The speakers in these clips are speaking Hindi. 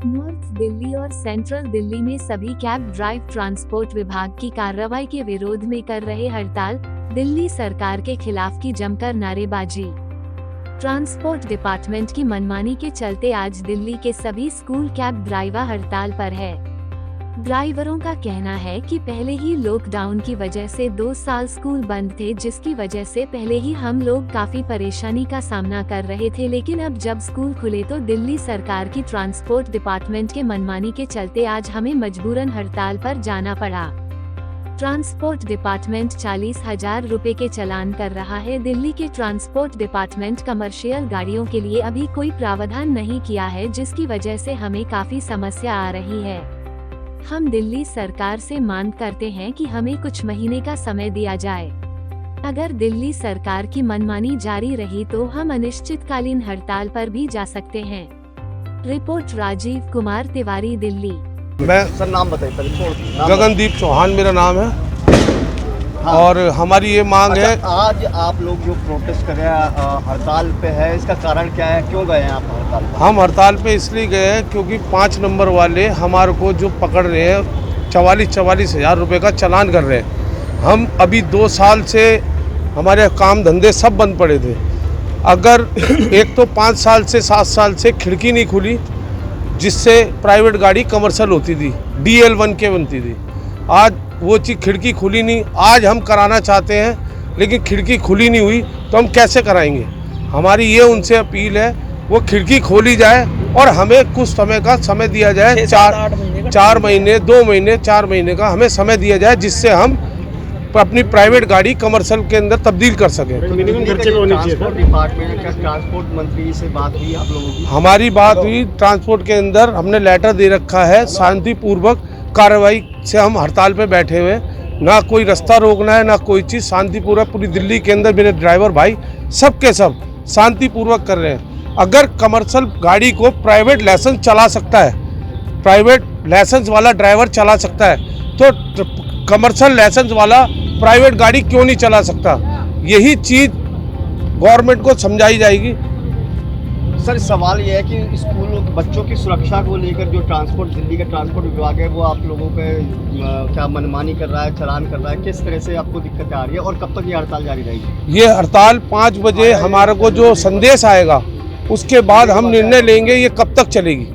नॉर्थ दिल्ली और सेंट्रल दिल्ली में सभी कैब ड्राइव ट्रांसपोर्ट विभाग की कार्रवाई के विरोध में कर रहे हड़ताल, दिल्ली सरकार के खिलाफ की जमकर नारेबाजी। ट्रांसपोर्ट डिपार्टमेंट की मनमानी के चलते आज दिल्ली के सभी स्कूल कैब ड्राइवर हड़ताल पर है। ड्राइवरों का कहना है कि पहले ही लॉकडाउन की वजह से 2 साल स्कूल बंद थे, जिसकी वजह से पहले ही हम लोग काफी परेशानी का सामना कर रहे थे, लेकिन अब जब स्कूल खुले तो दिल्ली सरकार की ट्रांसपोर्ट डिपार्टमेंट के मनमानी के चलते आज हमें मजबूरन हड़ताल पर जाना पड़ा। ट्रांसपोर्ट डिपार्टमेंट 40,000 रुपए के चालान कर रहा है। दिल्ली के ट्रांसपोर्ट डिपार्टमेंट कमर्शियल गाड़ियों के लिए अभी कोई प्रावधान नहीं किया है, जिसकी वजह से हमें काफी समस्या आ रही है। हम दिल्ली सरकार से मांग करते हैं कि हमें कुछ महीने का समय दिया जाए। अगर दिल्ली सरकार की मनमानी जारी रही तो हम अनिश्चितकालीन हड़ताल पर भी जा सकते हैं। रिपोर्ट राजीव कुमार तिवारी, दिल्ली। मैं सर नाम बताइए। गगनदीप चौहान मेरा नाम है। हाँ। और हमारी ये मांग है। आज आप लोग जो प्रोटेस्ट कर रहे हैं, हड़ताल पे है, इसका कारण क्या है, क्यों गए हैं आप हड़ताल पे? हम हड़ताल पे इसलिए गए हैं क्योंकि 5 नंबर वाले हमारे को जो पकड़ रहे हैं 44,000 रुपये का चालान कर रहे हैं। हम अभी 2 साल से हमारे काम धंधे सब बंद पड़े थे। अगर एक तो 5 साल से 7 साल से खिड़की नहीं खुली, जिससे प्राइवेट गाड़ी कमर्शियल होती थी, DL1 के बनती थी। आज वो चीज़ खिड़की खुली नहीं। आज हम कराना चाहते हैं लेकिन खिड़की खुली नहीं हुई तो हम कैसे कराएंगे। हमारी ये उनसे अपील है वो खिड़की खोली जाए और हमें कुछ समय का समय दिया जाए। 4 महीने 2 महीने 4 महीने का हमें समय दिया जाए, जिससे हम अपनी प्राइवेट गाड़ी कमर्शियल के अंदर तब्दील कर सकें। ट्रांसपोर्ट डिपार्टमेंट का ट्रांसपोर्ट मंत्री से बात हुई आप लोगों की? हमारी बात हुई। ट्रांसपोर्ट के अंदर हमने लेटर दे रखा है। शांतिपूर्वक कार्रवाई से हम हड़ताल पे बैठे हुए, ना कोई रास्ता रोकना है ना कोई चीज़। शांतिपूर्वक पूरी दिल्ली के अंदर मेरे ड्राइवर भाई सब के सब शांतिपूर्वक कर रहे हैं। अगर कमर्शियल गाड़ी को प्राइवेट लाइसेंस चला सकता है, प्राइवेट लाइसेंस वाला ड्राइवर चला सकता है, तो कमर्शियल लाइसेंस वाला प्राइवेट गाड़ी क्यों नहीं चला सकता। यही चीज़ गवर्नमेंट को समझाई जाएगी। सर सवाल ये है कि स्कूलों बच्चों की सुरक्षा को लेकर जो ट्रांसपोर्ट दिल्ली का ट्रांसपोर्ट विभाग है वो आप लोगों पे क्या मनमानी कर रहा है, चालान कर रहा है, किस तरह से आपको दिक्कत आ रही है और कब तक ये हड़ताल जारी रहेगी? ये हड़ताल 5 बजे हमारे को जो संदेश आएगा उसके बाद हम निर्णय लेंगे ये कब तक चलेगी।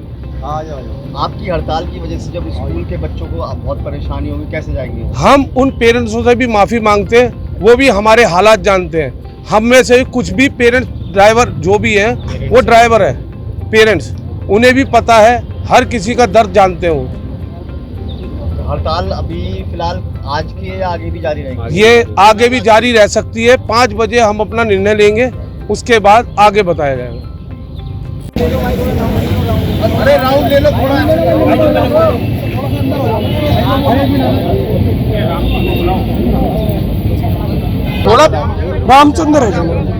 आपकी हड़ताल की वजह से जब स्कूल के बच्चों को बहुत परेशानी होगी, कैसे जाएंगे? हम उन पेरेंट्सों से भी माफ़ी मांगते हैं, वो भी हमारे हालात जानते हैं। हम में से कुछ भी पेरेंट्स ड्राइवर जो भी हैं वो ड्राइवर है, पेरेंट्स, उन्हें भी पता है, हर किसी का दर्द जानते हैं वो। हड़ताल अभी फिलहाल आज की या आगे भी जारी रहेगी? ये आगे भी जारी रह सकती है। 5 बजे हम अपना निर्णय लेंगे, उसके बाद आगे बताया जाएगा। अरे राहुल ले लो थोड़ा। रामचंद्र है।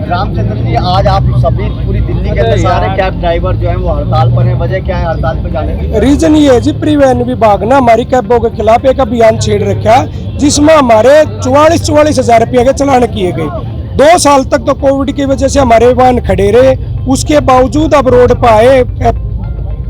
रामचंद्र जी, आज आप सभी पूरी दिल्ली के अंदर सारे कैब ड्राइवर जो हैं वो हड़ताल पर हैं। वजह क्या है हड़ताल पर जाने की? रीजन ये है जी, परिवहन विभाग ने हमारी कैबों के खिलाफ एक अभियान छेड़ रखा है, जिसमें हमारे 44,000 रुपये के चालान किए गए। 2 साल तक तो कोविड की वजह से हमारे वाहन खड़े रहे, उसके बावजूद अब रोड पर आए।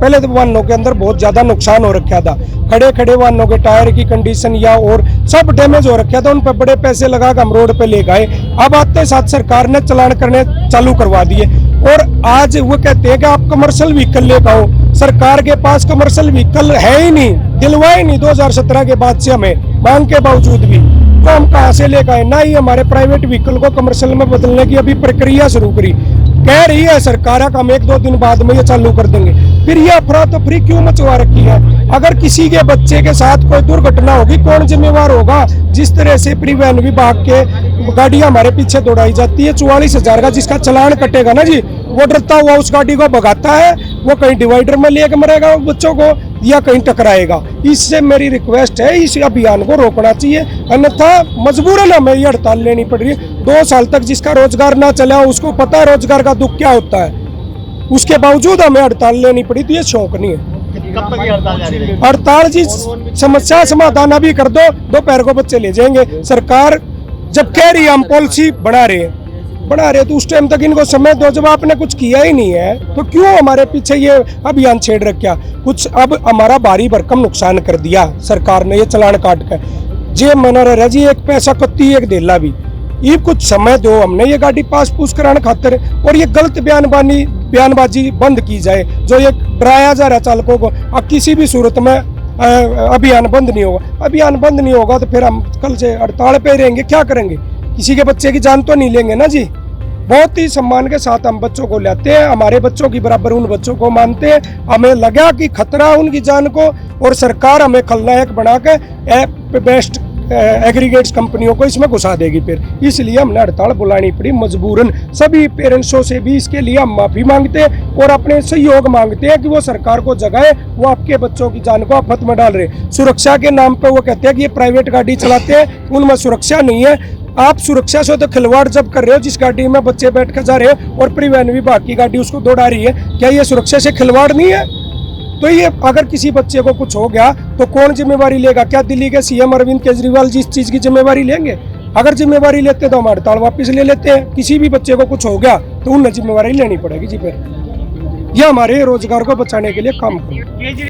पहले तो वाहनों के अंदर बहुत ज्यादा नुकसान हो रखा था, खड़े खड़े वाहनों के टायर की कंडीशन या और सब डैमेज हो रखा था, उन पर बड़े पैसे लगा कर हम रोड पे ले गए। अब आते साथ सरकार ने चालान करने चालू करवा दिए और आज वो कहते हैं कि आप कमर्शियल व्हीकल लेकर आओ। सरकार के पास कमर्शियल व्हीकल है ही नहीं, दिलवाए नहीं 2017 के बाद से हमें, मांग के बावजूद भी। तो हम कहाँ से लेकर आए? ना ही हमारे प्राइवेट व्हीकल को कमर्शियल में बदलने की अभी प्रक्रिया शुरू करी, कह रही है सरकार कि हम 1-2 दिन बाद में ये चालू कर देंगे। फिर ये अफरा तफरी क्यों मचवा रखी है? अगर किसी के बच्चे के साथ कोई दुर्घटना होगी कौन जिम्मेवार होगा? जिस तरह से परिवहन विभाग के गाड़ियां हमारे पीछे दौड़ाई जाती है, 44,000 का जिसका चालान कटेगा ना जी, वो डरता हुआ उस गाड़ी को भगाता है, वो कहीं डिवाइडर में लेकर मरेगा बच्चों को या कहीं टकराएगा। इससे मेरी रिक्वेस्ट है, इस अभियान को रोकना चाहिए, अन्यथा मजबूरन हमें ये हड़ताल लेनी पड़ रही है। 2 साल तक जिसका रोजगार ना चला उसको पता है रोजगार का दुख क्या होता है, उसके बावजूद हमें हड़ताल लेनी पड़ी। तो ये शौक नहीं है। कब तक ये हड़ताल जारी रहेगी? हड़ताल जी समस्या समाधान अभी कर दो, दोपहर को बच्चे ले जाएंगे। सरकार जब कह रही है हम पॉलिसी बना रहे हैं, बढ़ा रहे, तो उस टाइम तक इनको समय दो। जब आपने कुछ किया ही नहीं है तो क्यों हमारे पीछे ये अभियान छेड़ रखा? कुछ अब हमारा भारी भरकम नुकसान कर दिया सरकार ने ये चालान काट कर। जे मना रहा जी, एक पैसा कत्ती एक देला भी, ये कुछ समय दो, हमने ये गाड़ी पास पूछ कराने खातिर, और ये गलत बयानबाजी बंद की जाए। जो ये डराया जा रहा है चालकों को, अब किसी भी सूरत में अभियान बंद नहीं होगा। अभियान बंद नहीं होगा तो फिर हम कल से हड़ताल पे रहेंगे, क्या करेंगे? किसी के बच्चे की जान तो नहीं लेंगे ना जी। बहुत ही सम्मान के साथ हम बच्चों को लेते हैं, हमारे बच्चों की बराबर उन बच्चों को मानते हैं। हमें लगा कि खतरा उनकी जान को, और सरकार हमें खलनायक बना के बेस्ट एग्रीगेट्स कंपनियों को इसमें घुसा देगी फिर, इसलिए हमने हड़ताल बुलानी पड़ी मजबूरन। सभी पेरेंट्सों से भी इसके लिए हम माफ़ी मांगते हैं और अपने सहयोग मांगते हैं कि वो सरकार को जगाए। वो आपके बच्चों की जान को आफत में डाल रहे, सुरक्षा के नाम पे वो कहते हैं कि ये प्राइवेट गाड़ी चलाते हैं, उनमें सुरक्षा नहीं है। आप सुरक्षा से तो खिलवाड़ जब कर रहे हो, जिस गाड़ी में बच्चे बैठ कर जा रहे हो और परिवहन विभाग की गाड़ी उसको दौड़ा रही है, क्या ये सुरक्षा से खिलवाड़ नहीं है? तो ये अगर किसी बच्चे को कुछ हो गया तो कौन जिम्मेवारी लेगा? क्या दिल्ली के सीएम अरविंद केजरीवाल जी इस चीज़ की जिम्मेवारी लेंगे? अगर जिम्मेवारी लेते तो हम हड़ताल वापस ले लेते हैं। किसी भी बच्चे को कुछ हो गया तो उन्हें जिम्मेवारी लेनी पड़ेगी जी। फिर ये हमारे रोजगार को बचाने के लिए काम करें।